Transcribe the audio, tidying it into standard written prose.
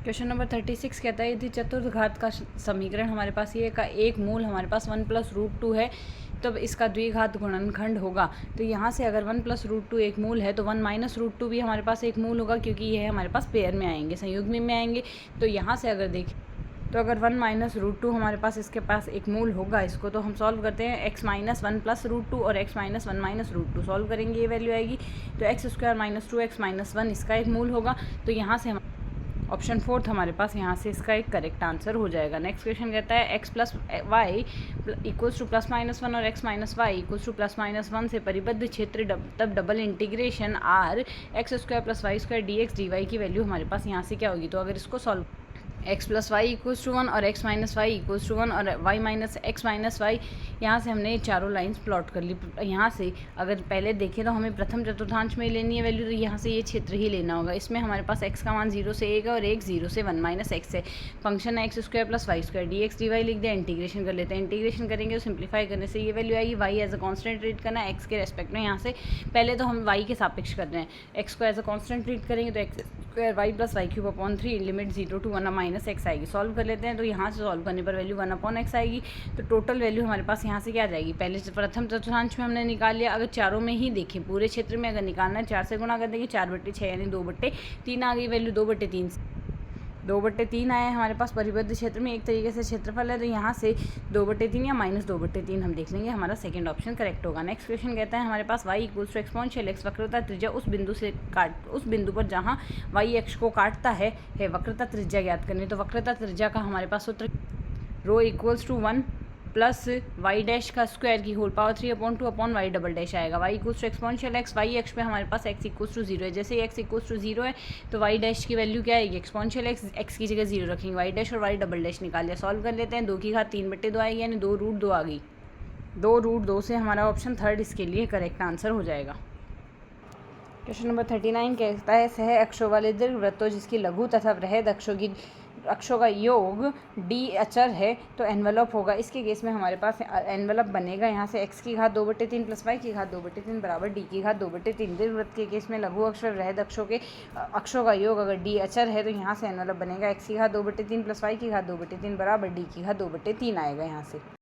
Question number 36 कहता है यदि चतुर्घात का समीकरण हमारे पास ये का एक मूल हमारे पास 1 + √2 है, तब इसका द्विघात गुणनखंड होगा। तो यहाँ से अगर 1 + √2 एक मूल है तो 1 - √2 भी हमारे पास एक मूल होगा, क्योंकि ये हमारे पास पेयर में आएंगे, संयुग्मी में आएंगे। तो यहाँ से अगर देखें तो अगर 1 - √2 हमारे पास इसके पास एक मूल होगा, इसको तो हम सॉल्व करते हैं। x - 1 + √2 और x - 1 - √2 सॉल्व करेंगे, ये वैल्यू आएगी। तो x² - 2x - 1 इसका एक मूल होगा। तो यहाँ से हम ऑप्शन 4 हमारे पास यहाँ से इसका एक करेक्ट आंसर हो जाएगा। नेक्स्ट क्वेश्चन कहता है x + y = +-1 और x - y = +-1 से परिबद्ध क्षेत्र तब double integration r x² + y² dx dy की वैल्यू हमारे पास यहाँ से क्या होगी। तो अगर इसको सॉल्व x + y = 1 और x - y = 1 और y - x - y, यहाँ से हमने चारों लाइंस प्लॉट कर ली। यहाँ से अगर पहले देखें तो हमें प्रथम चतुर्थांश में लेनी है वैल्यू, तो यहाँ से ये क्षेत्र ही लेना होगा। इसमें हमारे पास x का मान 0 से 1 है और 1 0 से 1 - x है। फंक्शन है x² + y² dx dy लिख दिया। इंटीग्रेशन कर लेते हैं। इंटीग्रेशन करेंगे तो सिंप्लीफाई करने से ये वैल्यू आएगी। y as a constant treat करना है x के रेस्पेक्ट में। यहाँ से पहले तो हम y के सापेक्ष कर रहे हैं, x को एज अ कॉन्स्टेंट ट्रीट करेंगे तो x² y + y³ limit 0 to 1 - x आएगी। सॉल्व कर लेते हैं। तो यहाँ से सॉल्व करने पर वैल्यू 1/x आएगी। तो टोटल वैल्यू हमारे पास यहाँ से क्या आ जाएगी। पहले प्रथम चतुर्थांश में हमने निकाल लिया। अगर चारों में ही देखें, पूरे क्षेत्र में अगर निकालना है 4 से गुणा कर देंगे, 4/6 यानी 2/3 आ गई वैल्यू। 2/3 आया है हमारे पास परिबद्ध क्षेत्र में, एक तरीके से क्षेत्रफल है। तो यहाँ से 2/3 या -2/3 हम देख लेंगे, हमारा सेकंड ऑप्शन करेक्ट होगा। नेक्स्ट क्वेश्चन कहता है हमारे पास y = एक्सपोनेंशियल x वक्रता त्रिज्या उस बिंदु पर जहाँ y x को काटता है वक्रता त्रिज्या ज्ञात करनी। तो वक्रता त्रिज्या का हमारे पास सूत्र ρ = 1 + y' आएगा। y = एक्सपोनेंशियल x, y अक्ष पे हमारे पास x = 0 है। जैसे ही x = 0 है तो y' की वैल्यू क्या आएगी, एक्सपोनेंशियल x की जगह 0 रखेंगे, y' और y" निकाल लिया। सॉल्व कर लेते हैं। 2 की घात 3/2 आएगी, यानी 2√2 आ गई। 2√2 से हमारा ऑप्शन 3 इसके लिए करेक्ट आंसर हो जाएगा। क्वेश्चन नंबर 39 कहता है सह अक्षों वाले दीर्घवृत्तों जिसकी लघु तथा बृहद अक्षों का योग d अचर है तो एनवलप होगा। इसके केस में हमारे पास एनवलप बनेगा। यहाँ से x की घात 2/3 + y की घात 2/3 बराबर d की घात 2/3। दीर्घवृत्त के केस में लघु अक्ष व बृहद अक्षों का योग अगर d अचर है तो यहाँ से एनवलप बनेगा x की घात 2/3 + y की घात 2/3 बराबर d की घात 2/3 आएगा यहाँ से।